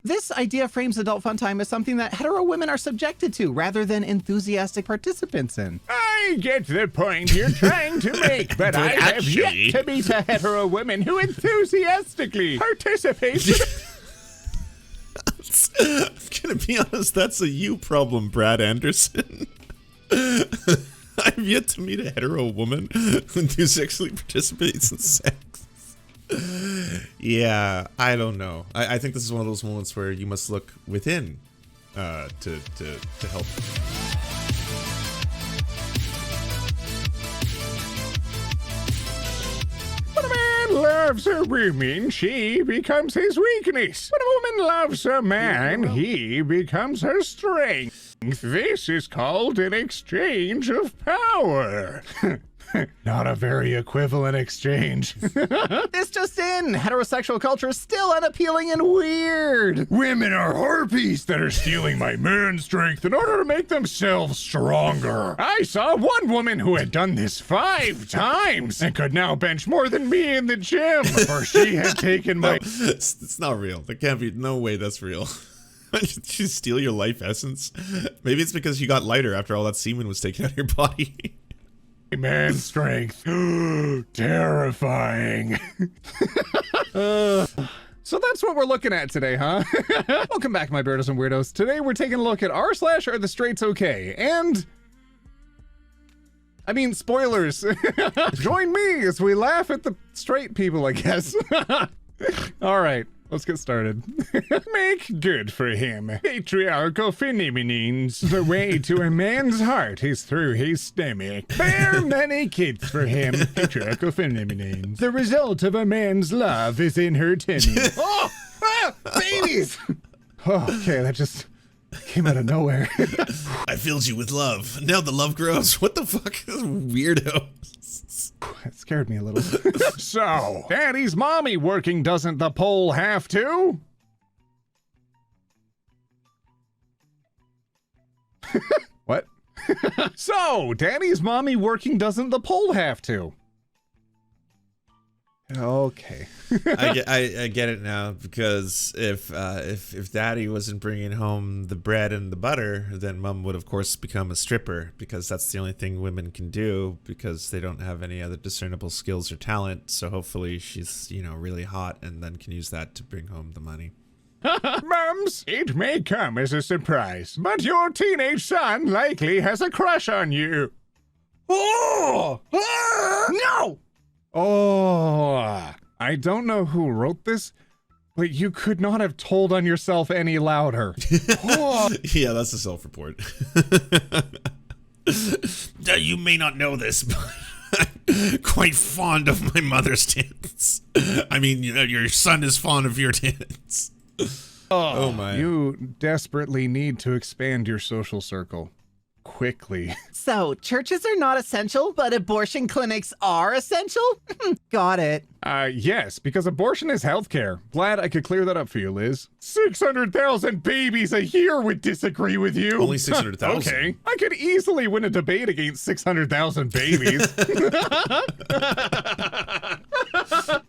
This idea frames adult fun time as something that hetero women are subjected to rather than enthusiastic participants in. I get the point you're trying to make, but I have yet to meet a hetero woman who enthusiastically participates. I'm gonna be honest, that's a you problem, Brad Anderson. I've yet to meet a hetero woman who enthusiastically participates in sex. Yeah, I don't know. I think this is one of those moments where you must look within to help. When a man loves a woman, she becomes his weakness. When a woman loves a man, he becomes her strength. This is called an exchange of power. Not a very equivalent exchange. This just in, heterosexual culture is still unappealing and weird. Women are harpies that are stealing my man strength in order to make themselves stronger. I saw one woman who had done this 5 times and could now bench more than me in the gym, for she had taken my... It's not real. There can't be no way that's real. She steal your life essence? Maybe it's because you got lighter after all that semen was taken out of your body. Man strength. Terrifying. So that's what we're looking at today, huh? Welcome back, my beardos and weirdos. Today we're taking a look at r/AreTheStraightsOK, and... I mean, spoilers. Join me as we laugh at the straight people, I guess. All right. Let's get started. Make good for him. Patriarchal phenomenons. The way to a man's heart is through his stomach. Bear many kids for him. Patriarchal phenomenons. The result of a man's love is in her tummy. Oh! Ah, babies! Oh, okay, that just came out of nowhere. I filled you with love. Now the love grows. What the fuck? Weirdo. That scared me a little. So, Daddy's mommy working, doesn't the pole have to? What? So, Daddy's mommy working, doesn't the pole have to? Okay. I get it now, because if Daddy wasn't bringing home the bread and the butter, then Mom would of course become a stripper, because that's the only thing women can do, because they don't have any other discernible skills or talent. So hopefully she's, you know, really hot and then can use that to bring home the money. Mums, it may come as a surprise, but your teenage son likely has a crush on you. Oh! Ah! No! Oh, I don't know who wrote this, but you could not have told on yourself any louder. Oh. Yeah, that's a self-report. You may not know this, but I'm quite fond of my mother's tits. I mean, you know, your son is fond of your tits. Oh my. You desperately need to expand your social circle. Quickly. So, churches are not essential, but abortion clinics are essential? Got it. Yes, because abortion is healthcare. Glad I could clear that up for you, Liz. 600,000 babies a year would disagree with you. Only 600,000. Okay, I could easily win a debate against 600,000 babies.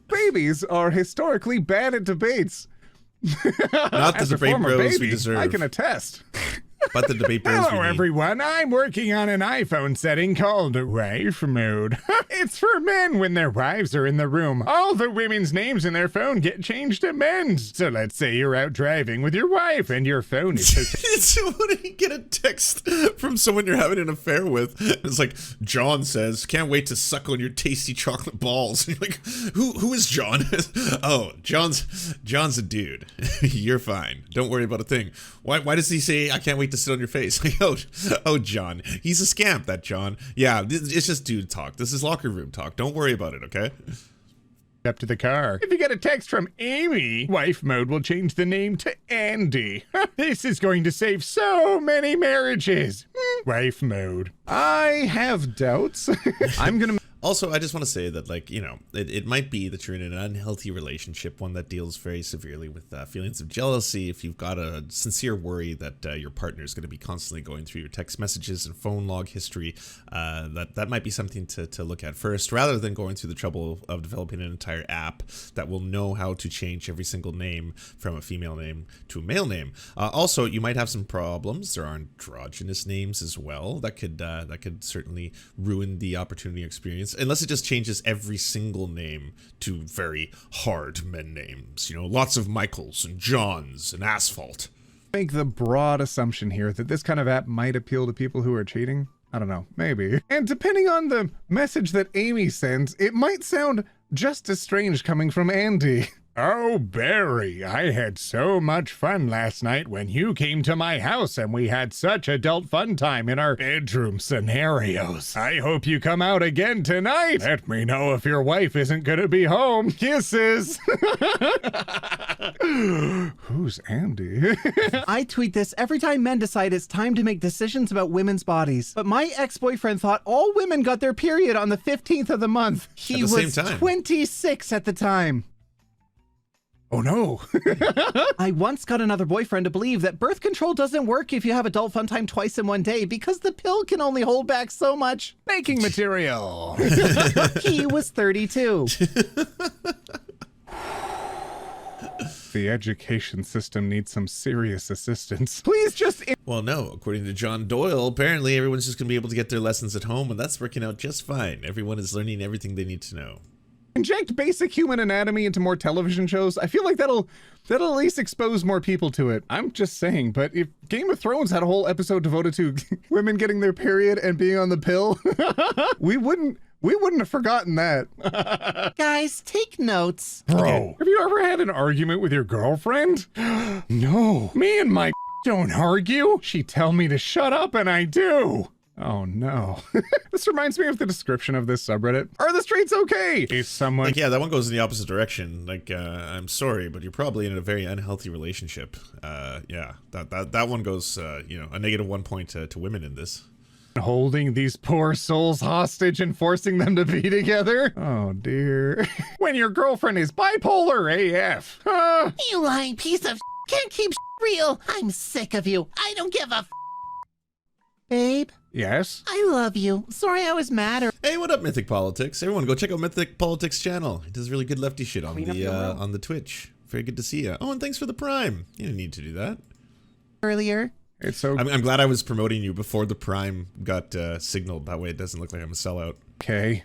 Babies are historically bad at debates. Not the debate bros we deserve. I can attest. But the debate bros Hello, everyone. I'm working on an iPhone setting called Wife Mode. It's for men when their wives are in the room. All the women's names in their phone get changed to men's. So let's say you're out driving with your wife and your phone is... So when you get a text from someone you're having an affair with, it's like, John says, can't wait to suck on your tasty chocolate balls. And you're like, who is John? Oh, John's a dude. You're fine. Don't worry about a thing. Why does he say, I can't wait to sit on your face? Like, oh, John. He's a scamp, that John. Yeah, it's just dude talk. This is locker room talk. Don't worry about it, okay? Up to the car. If you get a text from Amy, Wife Mode will change the name to Andy. This is going to save so many marriages. Wife Mode. I have doubts. I'm gonna... Also, I just want to say that, like, you know, it might be that you're in an unhealthy relationship, one that deals very severely with feelings of jealousy. If you've got a sincere worry that your partner is going to be constantly going through your text messages and phone log history, that might be something to look at first, rather than going through the trouble of developing an entire app that will know how to change every single name from a female name to a male name. Also, you might have some problems. There are androgynous names as well that could certainly ruin the opportunity experience, unless it just changes every single name to very hard men names. You know, lots of Michaels and Johns and Asphalt. Make the broad assumption here that this kind of app might appeal to people who are cheating. I don't know, maybe. And depending on the message that Amy sends, it might sound just as strange coming from Andy. Oh, Barry, I had so much fun last night when you came to my house and we had such adult fun time in our bedroom scenarios. I hope you come out again tonight. Let me know if your wife isn't gonna be home. Kisses. Who's Andy? I tweet this every time men decide it's time to make decisions about women's bodies. But my ex-boyfriend thought all women got their period on the 15th of the month. He was 26 at the time. Oh no. I once got another boyfriend to believe that birth control doesn't work if you have adult fun time twice in one day because the pill can only hold back so much. Making material. He was 32. The education system needs some serious assistance. Please just... Well, no. According to John Doyle, apparently everyone's just going to be able to get their lessons at home, and that's working out just fine. Everyone is learning everything they need to know. Inject basic human anatomy into more television shows. I feel like that'll at least expose more people to it. I'm just saying, but if Game of Thrones had a whole episode devoted to women getting their period and being on the pill, we wouldn't have forgotten that. Guys, take notes. Bro, have you ever had an argument with your girlfriend? No. Me and my don't argue. She tell me to shut up and I do. Oh no. This reminds me of the description of this subreddit. Are the straights okay? Is someone... Like, yeah, that one goes in the opposite direction. Like, I'm sorry, but you're probably in a very unhealthy relationship. Yeah, that one goes, you know, a -1 point to women in this. Holding these poor souls hostage and forcing them to be together? Oh dear. When your girlfriend is bipolar AF. You lying piece of can't keep real. I'm sick of you. I don't give a Babe, Yes? I love you. Sorry I was mad. Hey, what up, Mythic Politics? Everyone, go check out Mythic Politics channel. He does really good lefty shit on the Twitch. Very good to see you. Oh, and thanks for the Prime. You didn't need to do that. Earlier. It's so... I'm glad I was promoting you before the Prime got signaled. That way it doesn't look like I'm a sellout. Okay.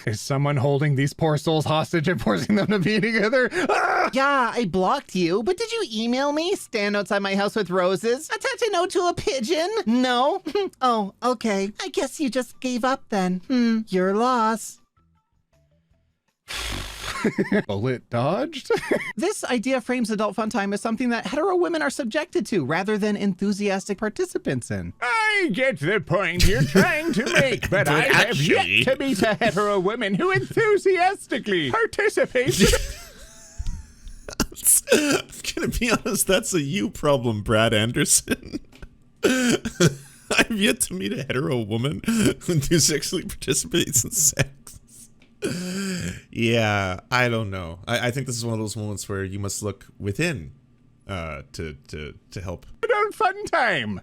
Is someone holding these poor souls hostage and forcing them to be together? Yeah, I blocked you, but did you email me? Stand outside my house with roses? Attach a note to a pigeon? No? Oh, okay. I guess you just gave up then. Your loss. Bullet dodged? This idea frames adult fun time as something that hetero women are subjected to rather than enthusiastic participants in. I get the point you're trying to make, but I have yet to meet a hetero woman who enthusiastically participates in... I'm gonna be honest, that's a you problem, Brad Anderson. I've yet to meet a hetero woman who enthusiastically participates in sex. Yeah, I don't know. I think this is one of those moments where you must look within to help. Adult fun time.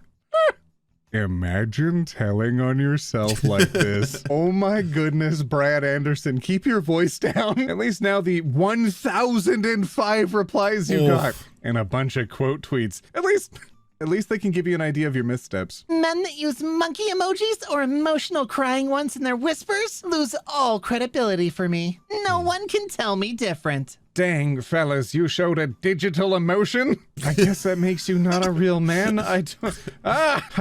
Imagine telling on yourself like this. Oh my goodness, Brad Anderson, keep your voice down. At least now the 1,005 replies you got and a bunch of quote tweets. At least they can give you an idea of your missteps. Men that use monkey emojis or emotional crying ones in their whispers lose all credibility for me. No one can tell me different. Dang, fellas, you showed a digital emotion? I guess that makes you not a real man. I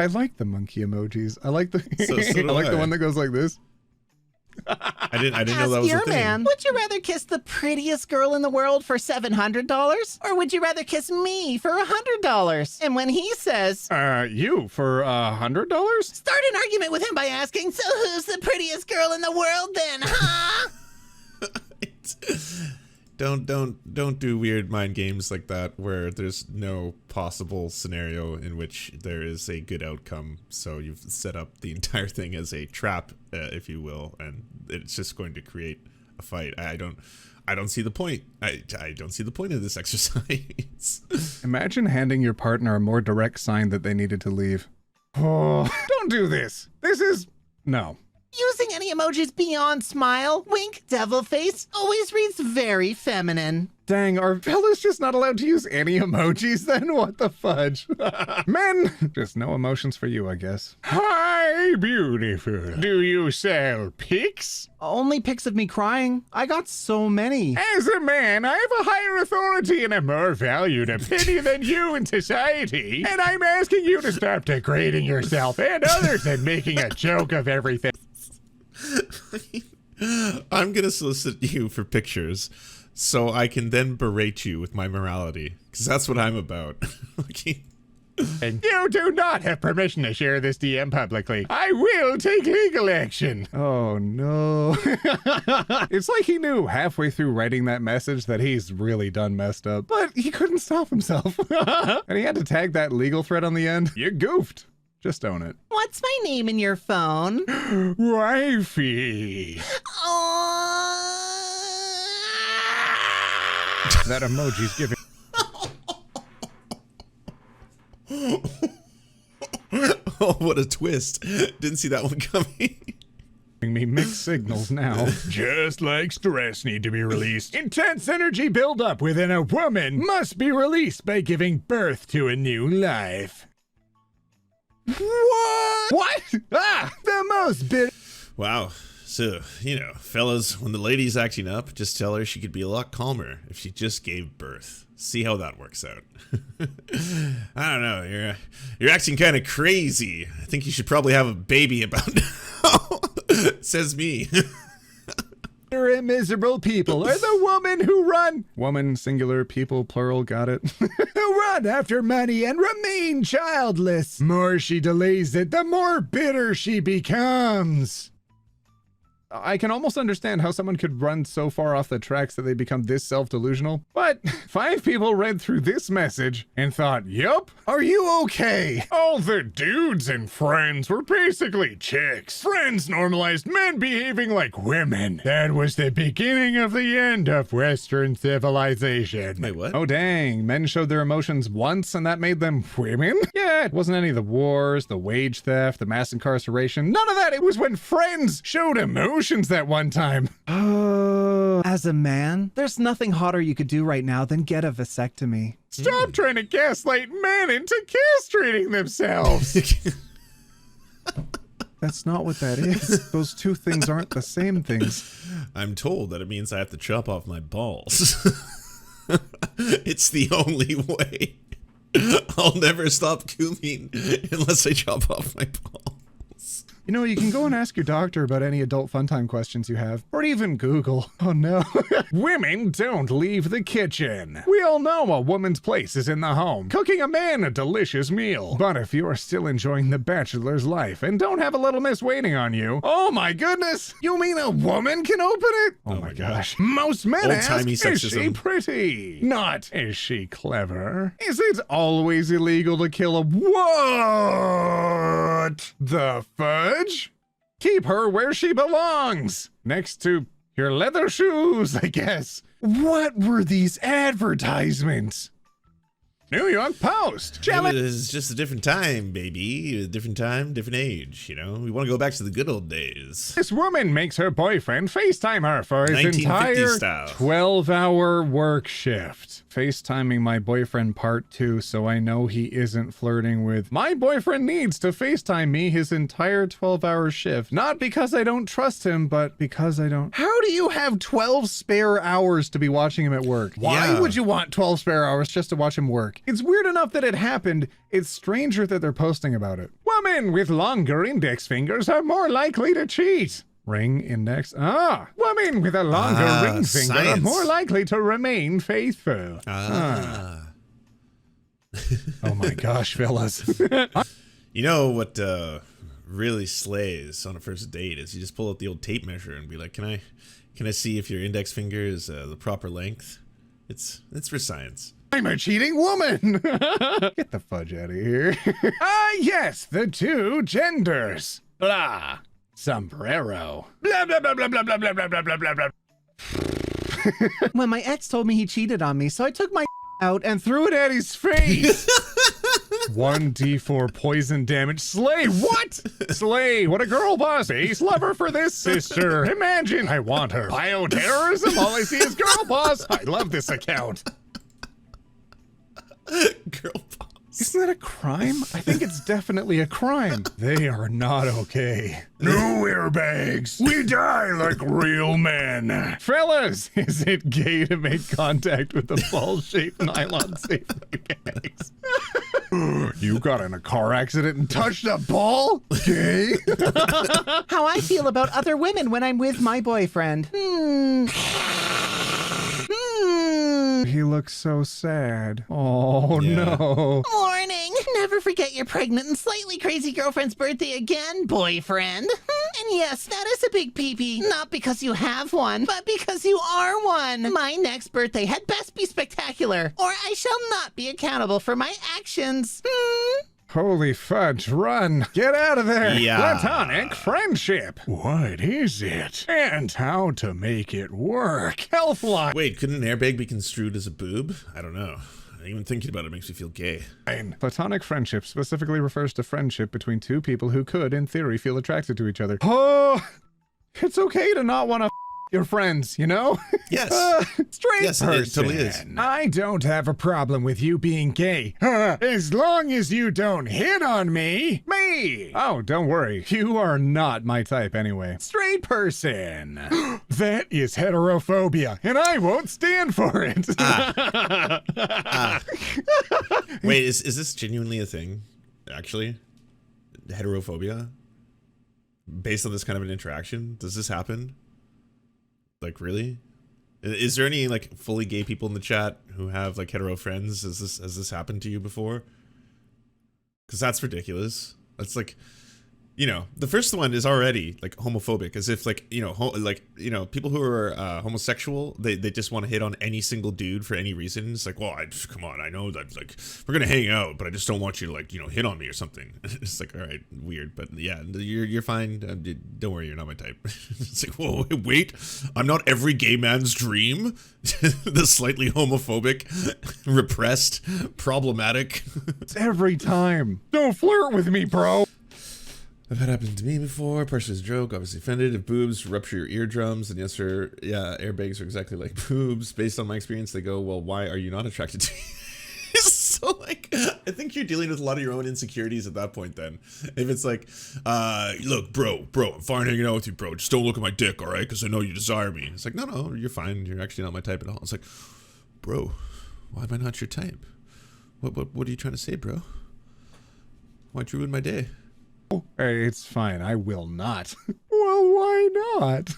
like the monkey emojis. I like the I like the one that goes like this. I didn't know that was a thing. Man, would you rather kiss the prettiest girl in the world for $700? Or would you rather kiss me for $100? And when he says, you for $100? Start an argument with him by asking, so who's the prettiest girl in the world then, huh? Don't do weird mind games like that where there's no possible scenario in which there is a good outcome. So you've set up the entire thing as a trap, if you will, and it's just going to create a fight. I don't see the point. I don't see the point of this exercise. Imagine handing your partner a more direct sign that they needed to leave. Oh, don't do this. This is... No. Using any emojis beyond smile, wink, devil face always reads very feminine. Dang, are fellas just not allowed to use any emojis then? What the fudge? Men, just no emotions for you, I guess. Hi, beautiful. Do you sell pics? Only pics of me crying. I got so many. As a man, I have a higher authority and a more valued opinion than you in society, and I'm asking you to stop degrading yourself and others and making a joke of everything. I'm gonna solicit you for pictures so I can then berate you with my morality, because that's what I'm about. And you do not have permission to share this DM publicly. I will take legal action. Oh no. It's like he knew halfway through writing that message that he's really done messed up, but he couldn't stop himself. And he had to tag that legal thread on the end. You goofed. Just own it. What's my name in your phone? Wifey. That emoji's giving. Oh, what a twist. Didn't see that one coming. Me mixed signals now. Just like stress need to be released. Intense energy buildup within a woman must be released by giving birth to a new life. What? Ah! The most bitter. Wow. So, you know, fellas, when the lady's acting up, just tell her she could be a lot calmer if she just gave birth. See how that works out. I don't know. You're acting kind of crazy. I think you should probably have a baby about now. Says me. And miserable people are the women who run. Woman, singular, people, plural, got it. Who run after money and remain childless. More she delays it, the more bitter she becomes. I can almost understand how someone could run so far off the tracks that they become this self-delusional. But 5 people read through this message and thought, yup, are you okay? All the dudes and friends were basically chicks. Friends normalized men behaving like women. That was the beginning of the end of Western civilization. Wait, what? Oh dang, men showed their emotions once and that made them women? Yeah, it wasn't any of the wars, the wage theft, the mass incarceration, none of that. It was when friends showed emotions that one time. As a man, there's nothing hotter you could do right now than get a vasectomy. Stop trying to gaslight men into castrating themselves. That's not what that is. Those two things aren't the same things. I'm told that it means I have to chop off my balls. It's the only way. I'll never stop cooming unless I chop off my balls. You know, you can go and ask your doctor about any adult fun time questions you have, or even Google. Oh no. Women don't leave the kitchen. We all know a woman's place is in the home, cooking a man a delicious meal. But if you're still enjoying the bachelor's life and don't have a little miss waiting on you, oh my goodness, you mean a woman can open it? Oh my gosh. Most men ask, Old-timey is she sexism. pretty? Not, is she clever? Is it always illegal to kill a what? The fudge? Keep her where she belongs, next to your leather shoes, I guess. What were these advertisements? New York Post. It was just a different time, baby. A different time, different age, you know? We want to go back to the good old days. This woman makes her boyfriend FaceTime her for his 1950 entire style. 12-hour work shift. FaceTiming my boyfriend part 2 so I know he isn't flirting with my boyfriend needs to FaceTime me his entire 12-hour shift. Not because I don't trust him, but because I don't. How do you have 12 spare hours to be watching him at work? Why Yeah. would you want 12 spare hours just to watch him work? It's weird enough that it happened. It's stranger that they're posting about it. Women with longer index fingers are more likely to cheat. Ring index. Women with a longer ring finger are science. more likely to remain faithful. Oh my gosh, fellas. You know what really slays on a first date is you just pull out the old tape measure and be like, can I Can I see if your index finger is the proper length? It's for science. I'm a cheating woman. Get the fudge out of here. Yes, the two genders. Blah. Sombrero. Blah, blah, blah, blah, blah, blah, blah, blah, blah, blah, blah. When my ex told me he cheated on me, so I took my out and Threw it at his face. 1d4 poison damage. Slay, what? Slay, what a girl boss. Ace lover for this sister. Imagine, I want her. Bioterrorism, all I see is girl boss. I love this account. Girl boss. Isn't that a crime? I think it's definitely a crime. They are not okay. No airbags. We die like real men. Fellas, is it gay to make contact with the ball-shaped nylon safety bags? You got in a car accident and touched a ball? Gay? how I feel about other women when I'm with my boyfriend. He looks so sad. Oh, Yeah. no. Morning. Never forget your pregnant and slightly crazy girlfriend's birthday again, boyfriend. And yes, that is a big pee-pee. Not because you have one, but because you are one. My next birthday had best be spectacular, or I shall not be accountable for my actions. Holy fudge, run. Get out of there. Yeah. Platonic friendship. What is it? And how to make it work. Healthline. Wait, couldn't an airbag be construed as a boob? I don't know. Even thinking about it makes me feel gay. Platonic friendship specifically refers to friendship between two people who could, in theory, feel attracted to each other. Oh, it's okay to not want to your friends, you know? Yes. Straight Yes, it person. totally is. I don't have a problem with you being gay. As long as you don't hit on me. Me! Oh, don't worry. You are not my type anyway. Straight person. That is heterophobia, and I won't stand for it. Wait, is this genuinely a thing? Actually? Heterophobia? Based on this kind of an interaction? Does this happen? Like, really? Is there any like fully gay people in the chat who have like hetero friends? Has this happened to you before? Because that's ridiculous. That's like, you know, the first one is already like homophobic, as if like, you know, people who are homosexual, they just want to hit on any single dude for any reason. It's like, well, come on, I know that like we're gonna hang out, but I just don't want you to like, you know, hit on me or something. It's like, all right, weird, but yeah, you're fine. Don't worry, you're not my type. It's like, whoa, wait, I'm not every gay man's dream. The slightly homophobic, repressed, problematic. It's every time. Don't flirt with me, bro. I've had happened to me before. Partially as a joke, obviously offended. If boobs rupture your eardrums, and yes, sir, yeah, airbags are exactly like boobs. Based on my experience, they go, well, why are you not attracted to me? So, like, I think you're dealing with a lot of your own insecurities at that point, then. If it's like, look, bro, I'm fine hanging out with you, bro. Just don't look at my dick, all right? Because I know you desire me. It's like, no, you're fine. You're actually not my type at all. It's like, bro, why am I not your type? What are you trying to say, bro? Why'd you ruin my day? Hey, it's fine. I will not. Well, why not?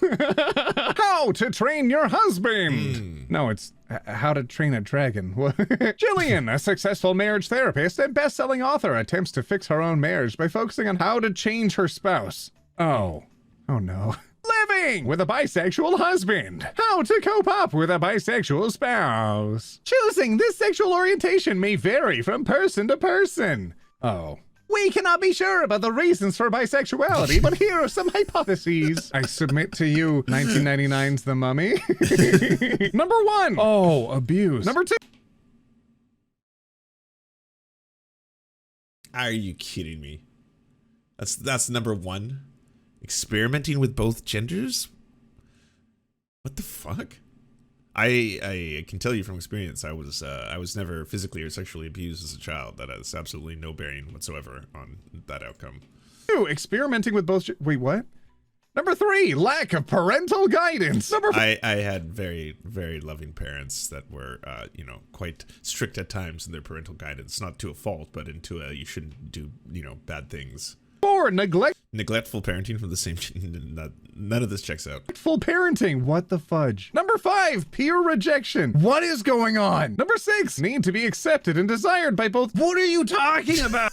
How to train your husband. No, it's how to train a dragon. Jillian, a successful marriage therapist and best-selling author, attempts to fix her own marriage by focusing on how to change her spouse. Oh no. Living with a bisexual husband. How to cope up with a bisexual spouse. Choosing this sexual orientation may vary from person to person. Oh. We cannot be sure about the reasons for bisexuality, but here are some hypotheses. I submit to you 1999's The Mummy. Number 1. Oh, abuse. Number 2. Are you kidding me? That's number 1. Experimenting with both genders? What the fuck? I can tell you from experience, I was never physically or sexually abused as a child. That has absolutely no bearing whatsoever on that outcome. 2. Experimenting with both. Wait, what? Number 3. Lack of parental guidance. Number 4. I had very, very loving parents that were, you know, quite strict at times in their parental guidance. Not to a fault, but into a you shouldn't do, you know, bad things. 4. Neglectful parenting from the same. None of this checks out. Neglectful parenting. What the fudge? Number 5. Peer rejection. What is going on? Number 6. Need to be accepted and desired by both. What are you talking about?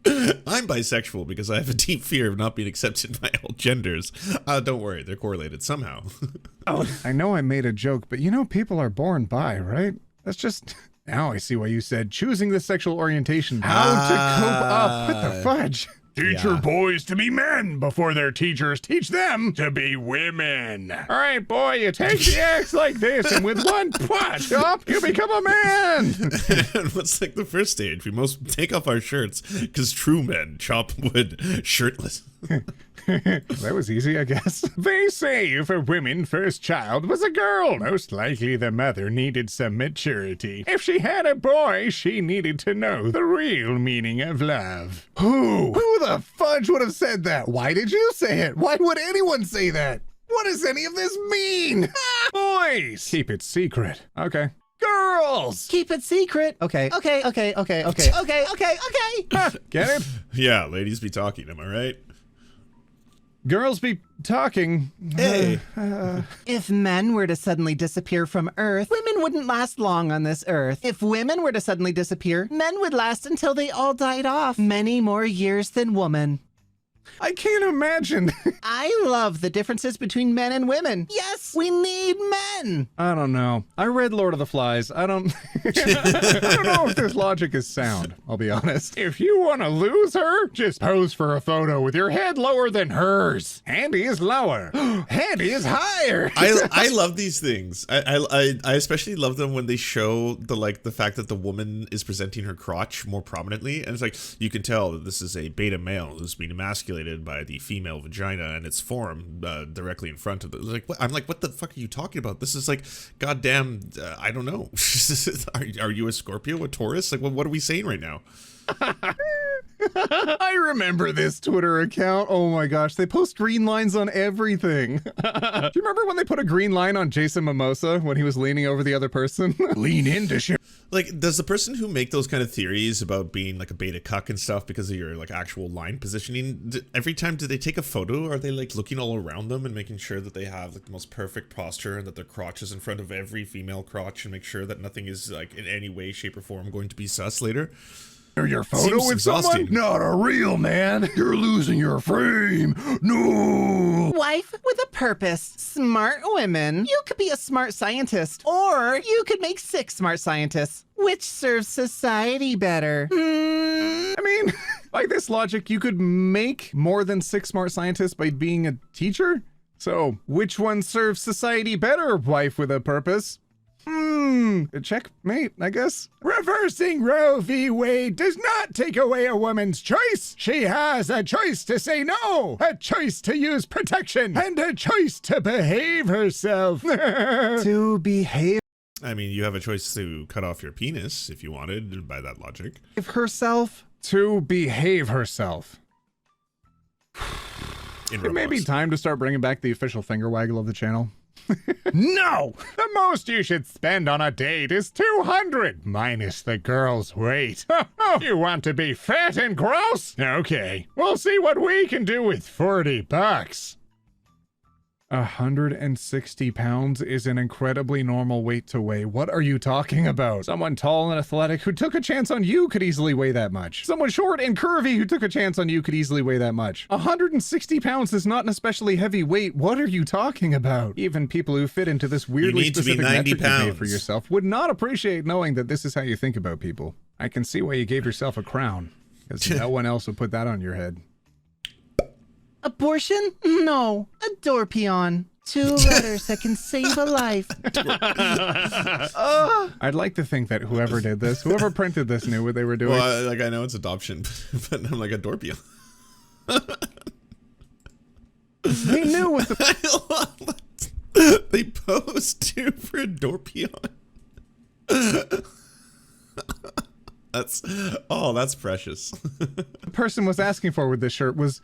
I'm bisexual because I have a deep fear of not being accepted by all genders. Don't worry, they're correlated somehow. Oh, I know I made a joke, but you know people are born bi, right? That's just... Now I see why you said choosing the sexual orientation. How to cope up. What the fudge? Teach boys to be men before their teachers teach them to be women. All right, boy, you take the axe like this, and with one punch up, you become a man. And what's like the first stage? We must take off our shirts because true men chop wood shirtless. That was easy, I guess. They say if a woman's first child was a girl, most likely the mother needed some maturity. If she had a boy, she needed to know the real meaning of love. Who the fudge would have said that? Why did you say it? Why would anyone say that? What does any of this mean? Boys, Keep it secret. Okay. Girls! Keep it secret. Okay. Get it? Yeah, ladies be talking, am I right? Girls be talking. Hey. If men were to suddenly disappear from Earth, women wouldn't last long on this Earth. If women were to suddenly disappear, men would last until they all died off. Many more years than women. I can't imagine. I love the differences between men and women. Yes, we need men. I don't know. I read Lord of the Flies. I don't know if this logic is sound, I'll be honest. if you want to lose her, just pose for a photo with your head lower than hers. Hand is lower. Head is higher. I love these things. I especially love them when they show the fact that the woman is presenting her crotch more prominently, and it's like you can tell that this is a beta male who's being emasculated by the female vagina and its form directly in front of the I'm like, what the fuck are you talking about? This is like goddamn I don't know. Are you a Scorpio, a Taurus? Like what are we saying right now? I remember this Twitter account. Oh my gosh, they post green lines on everything. Do you remember when they put a green line on Jason Mimosa when he was leaning over the other person? Lean into shit. Like, does the person who make those kind of theories about being like a beta cuck and stuff because of your like actual line positioning, every time do they take a photo? Are they like looking all around them and making sure that they have like the most perfect posture and that their crotch is in front of every female crotch and make sure that nothing is like in any way, shape, or form going to be sus later? Your photo Seems with exhausting. someone? Not a real man. You're losing your frame. No. Wife with a purpose. Smart women. You could be a smart scientist, or you could make 6 smart scientists. Which serves society better? I mean, by this logic, you could make more than 6 smart scientists by being a teacher? So, which one serves society better, wife with a purpose? Checkmate, I guess. Reversing Roe v. Wade does not take away a woman's choice. She has a choice to say no, a choice to use protection, and a choice to behave herself. To behave I mean, you have a choice to cut off your penis if you wanted, by that logic. herself. To behave herself. It may be time to start bringing back the official finger waggle of the channel. No! The most you should spend on a date is $200, minus the girl's weight. You want to be fat and gross? Okay, we'll see what we can do with $40. 160 pounds is an incredibly normal weight to weigh. What are you talking about? Someone tall and athletic who took a chance on you could easily weigh that much. Someone short and curvy who took a chance on you could easily weigh that much. 160 pounds is not an especially heavy weight. What are you talking about? Even people who fit into this weirdly need to be specific 90 metric you made for pounds. yourself would not appreciate knowing that this is how you think about people. I can see why you gave yourself a crown, because no one else would put that on your head. Abortion? No. A door peon. 2 letters that can save a life. I'd like to think that whoever did this, whoever printed this knew what they were doing. Well, I know it's adoption, but I'm like a Dorpio. They knew what the They posed too for a Dorpion. That's precious. person was asking for with this shirt was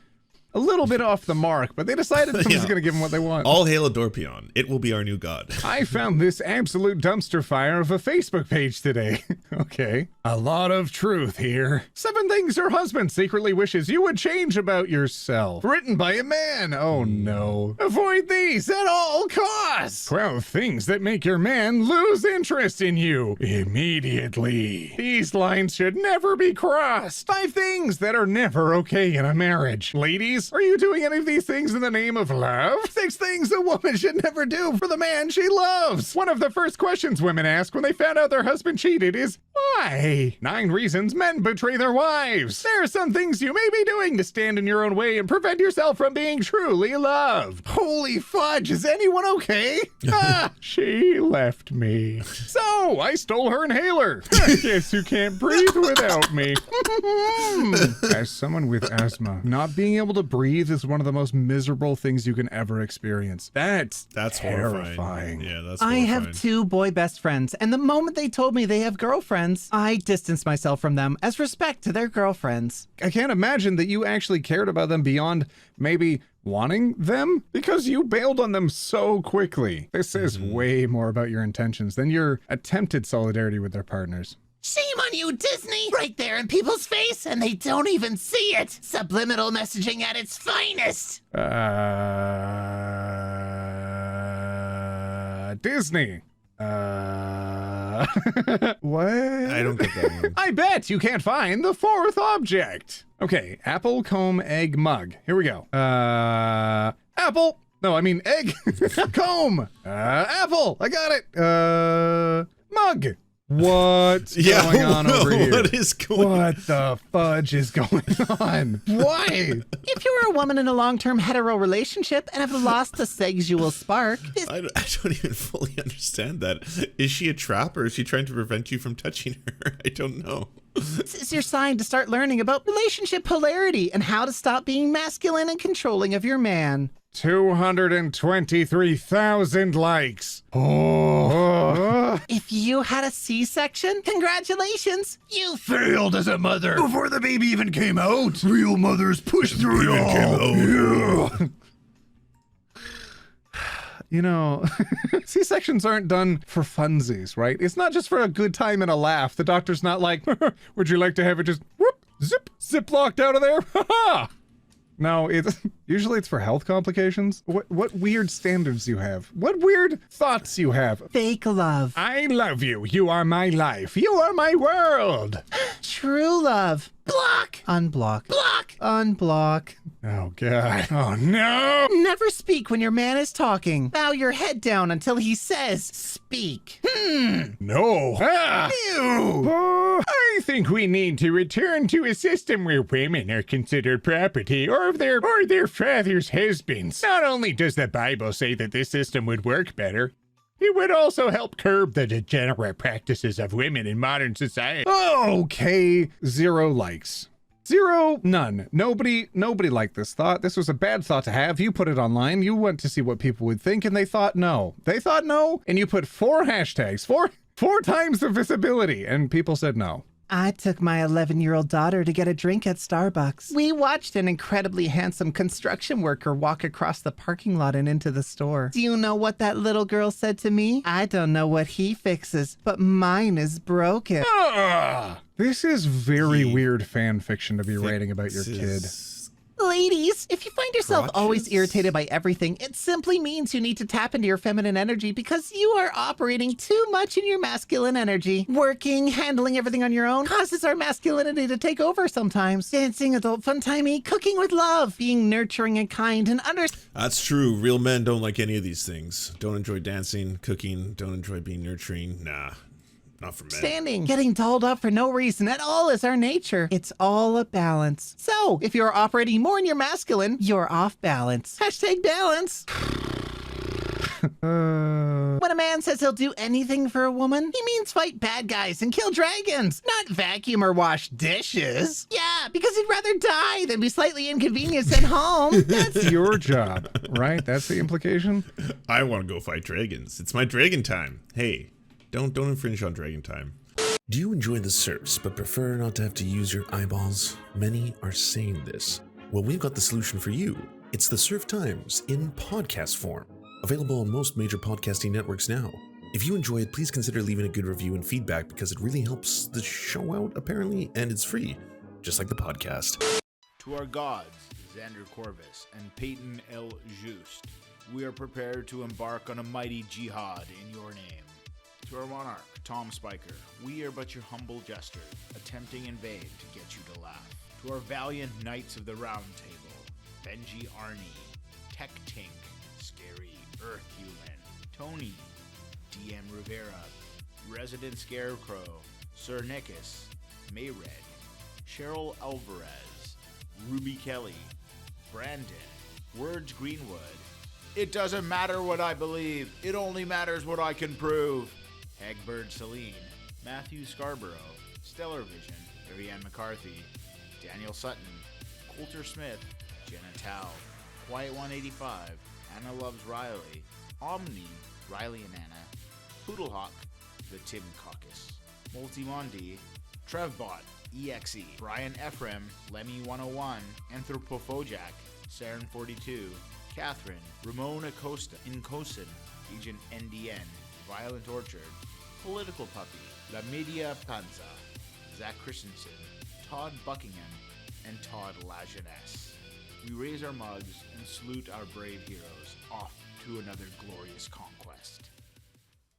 a little bit off the mark, but they decided someone's going to give them what they want. All hail Adorpion. It will be our new god. I found this absolute dumpster fire of a Facebook page today. Okay. A lot of truth here. 7 things your husband secretly wishes you would change about yourself. Written by a man. Oh no. Avoid these at all costs. 12 things that make your man lose interest in you immediately. These lines should never be crossed. 5 things that are never okay in a marriage. Ladies, are you doing any of these things in the name of love? 6 things a woman should never do for the man she loves. One of the first questions women ask when they found out their husband cheated is, why? 9 reasons men betray their wives. There are some things you may be doing to stand in your own way and prevent yourself from being truly loved. Holy fudge, is anyone okay? She left me. So I stole her inhaler. Guess you can't breathe without me. As someone with asthma, not being able to breathe is one of the most miserable things you can ever experience. That's horrifying. terrifying. Yeah, that's I horrifying. have 2 boy best friends, and the moment they told me they have girlfriends, I distanced myself from them as respect to their girlfriends. I can't imagine that you actually cared about them beyond maybe wanting them, because you bailed on them so quickly. This says way more about your intentions than your attempted solidarity with their partners. Shame on you, Disney! Right there in people's face, and they don't even see it! Subliminal messaging at its finest! Disney. What? I don't get that one. I bet you can't find the 4th object. Okay, apple, comb, egg, mug. Here we go. Apple. No, I mean egg. Comb. Apple. I got it. Mug. What's going on over here? What is going on? What the fudge is going on? Why? If you were a woman in a long-term hetero relationship and have lost the sexual spark, I don't even fully understand that. Is she a trap, or is she trying to prevent you from touching her? I don't know. this is your sign to start learning about relationship polarity and how to stop being masculine and controlling of your man. 223,000 likes. Oh. If you had a C-section, congratulations! You Failed as a mother before the baby even came out. Real mothers push through it all. You know, C-sections aren't done for funsies, right? It's not just for a good time and a laugh. The doctor's not like, would you like to have it just whoop, zip locked out of there? Ha! No, usually it's for health complications. What weird standards you have? What weird thoughts you have? fake love. I love you. You are my life. You are my world. True love. Block! Unblock. Block! Unblock. Oh God. Oh no. Never speak when your man is talking. Bow your head down until he says, speak. No. Ah! Ew. I think we need to return to a system where women are considered property or their father's husbands. Not only does the Bible say that this system would work better, it would also help curb the degenerate practices of women in modern society. Okay, 0 likes. 0, none. Nobody liked this thought. This was a bad thought to have. You put it online. You went to see what people would think, and they thought no. They thought no, and you put 4 hashtags, four times the visibility, and people said no. I took my 11-year-old daughter to get a drink at Starbucks. We watched an incredibly handsome construction worker walk across the parking lot and into the store. Do you know what that little girl said to me? I don't know what he fixes, but mine is broken. This is very weird fan fiction to be writing about your kid. Ladies, if you find yourself always Crotches? irritated by everything, it simply means you need to tap into your feminine energy because you are operating too much in your masculine energy. Working, handling everything on your own causes our masculinity to take over sometimes. Dancing, adult fun-timey, cooking with love, being nurturing and kind, and That's true. Real men don't like any of these things. Don't enjoy dancing, cooking, don't enjoy being nurturing. Nah, not for men. understanding. Getting dolled up for no reason at all is our nature. It's all a balance. So, if you're operating more in your masculine, you're off balance. Hashtag balance. When a man says he'll do anything for a woman, he means fight bad guys and kill dragons, not vacuum or wash dishes. Yeah, because he'd rather die than be slightly inconvenienced at home. That's your job, right? That's the implication? I want to go fight dragons. It's my dragon time. Hey, don't infringe on dragon time. Do you enjoy the serfs but prefer not to have to use your eyeballs? Many are saying this. Well, we've got the solution for you. It's the Serf Times in podcast form, available on most major podcasting networks now. If you enjoy it, please consider leaving a good review and feedback because it really helps the show out, apparently, and it's free, just like the podcast. To our gods, Xander Corvus and Peyton L. Just, we are prepared to embark on a mighty jihad in your name. To our monarch, Tom Spiker, we are but your humble jester, attempting in vain to get you to laugh. To our valiant knights of the Round Table, Benji Arnie, Tech Tink, Scary Earth Human, Tony, DM Rivera, Resident Scarecrow, Sir Nickus, Mayred, Cheryl Alvarez, Ruby Kelly, Brandon, Words Greenwood. It doesn't matter what I believe, it only matters what I can prove. Egbert Celine, Matthew Scarborough, Stellar Vision, Ariane McCarthy, Daniel Sutton, Coulter Smith, Jenna Tao, Quiet 185, Anna Loves Riley, Omni, Riley and Anna, Poodlehawk, The Tim Caucus, Multimondi, Trevbot, EXE, Brian Ephraim, Lemmy 101, Anthropophojack, Saren 42, Catherine, Ramon Acosta, Incosin, Agent NDN, Violent Orchard, Political Puppy, La Media Panza, Zach Christensen, Todd Buckingham, and Todd Lajeunesse. We raise our mugs and salute our brave heroes off to another glorious conquest.